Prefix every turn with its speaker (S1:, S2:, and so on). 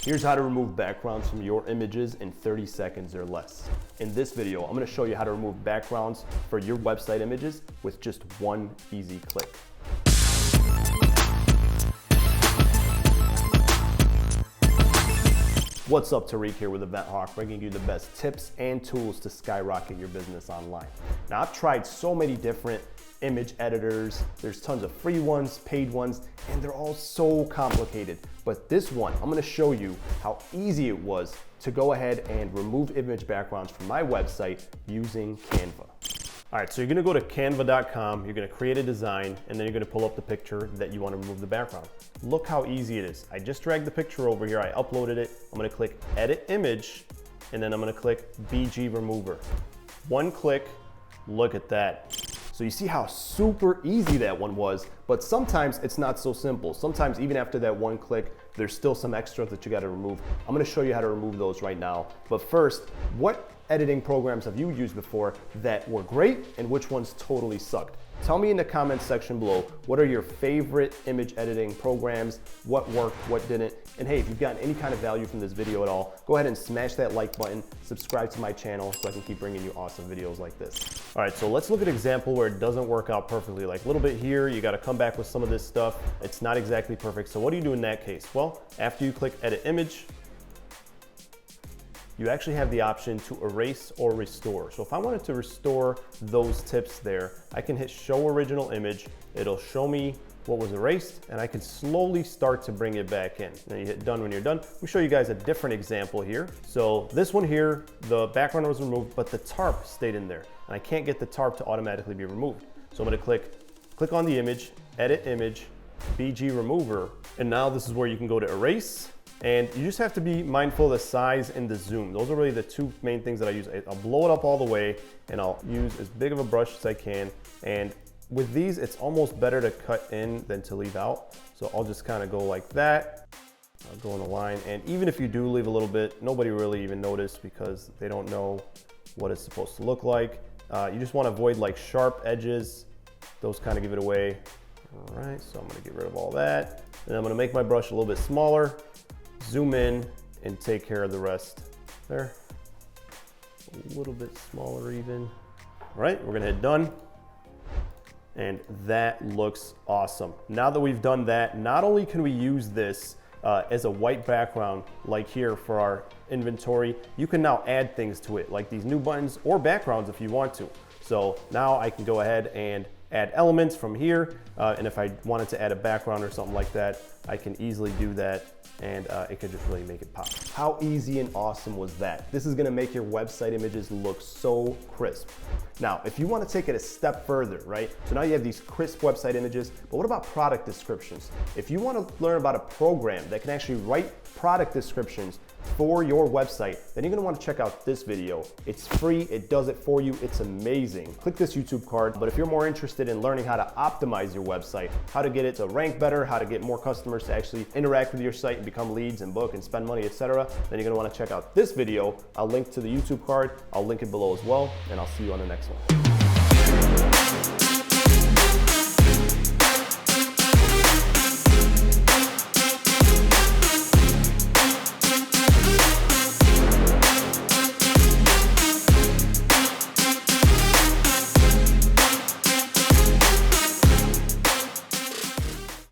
S1: Here's how to remove backgrounds from your images in 30 seconds or less. In this video, I'm going to show you how to remove backgrounds for your website images with just one easy click. What's up, Tariq here with Event Hawk, bringing you the best tips and tools to skyrocket your business online. Now, I've tried so many different image editors. There's tons of free ones, paid ones, and they're all so complicated. But this one, I'm gonna show you how easy it was to go ahead and remove image backgrounds from my website using Canva. All right, so you're gonna go to canva.com, you're gonna create a design, and then you're gonna pull up the picture that you wanna remove the background. Look how easy it is. I just dragged the picture over here, I uploaded it. I'm gonna click Edit Image, and then I'm gonna click BG Remover. One click, look at that. So you see how super easy that one was, but sometimes it's not so simple. Sometimes even after that one click, there's still some extras that you gotta remove. I'm gonna show you how to remove those right now. But first, what editing programs have you used before that were great and which ones totally sucked? Tell me in the comments section below, what are your favorite image editing programs? What worked, what didn't? And hey, if you've gotten any kind of value from this video at all, go ahead and smash that like button, subscribe to my channel so I can keep bringing you awesome videos like this. All right, so let's look at an example where it doesn't work out perfectly. Like a little bit here, you gotta come back with some of this stuff. It's not exactly perfect. So what do you do in that case? Well, after you click Edit Image, you actually have the option to erase or restore. So if I wanted to restore those tips there, I can hit Show Original Image. It'll show me what was erased, and I can slowly start to bring it back in. Then you hit Done when you're done. Let me show you guys a different example here. So this one here, the background was removed, but the tarp stayed in there. And I can't get the tarp to automatically be removed. So I'm gonna click on the image, Edit Image, BG Remover, and now this is where you can go to erase. And you just have to be mindful of the size and the zoom. Those are really the two main things that I use. I'll blow it up all the way and I'll use as big of a brush as I can. And with these, it's almost better to cut in than to leave out. So I'll just kind of go like that. I'll go in a line. And even if you do leave a little bit, nobody really even noticed because they don't know what it's supposed to look like. You just want to avoid like sharp edges. Those kind of give it away. All right, so I'm gonna get rid of all that. And I'm gonna make my brush a little bit smaller. Zoom in and take care of the rest. There, a little bit smaller even. All right, we're gonna hit Done. And that looks awesome. Now that we've done that, not only can we use this as a white background, like here for our inventory, you can now add things to it, like these new buttons or backgrounds if you want to. So now I can go ahead and add elements from here. And if I wanted to add a background or something like that, I can easily do that. And it could just really make it pop. How easy and awesome was that? This is gonna make your website images look so crisp. Now, if you wanna take it a step further, right? So now you have these crisp website images, but what about product descriptions? If you wanna learn about a program that can actually write product descriptions for your website, then you're gonna wanna check out this video. It's free, it does it for you, it's amazing. Click this YouTube card, but if you're more interested in learning how to optimize your website, how to get it to rank better, how to get more customers to actually interact with your site and become leads and book and spend money, etc., then you're gonna wanna check out this video. I'll link to the YouTube card, I'll link it below as well, and I'll see you on the next one.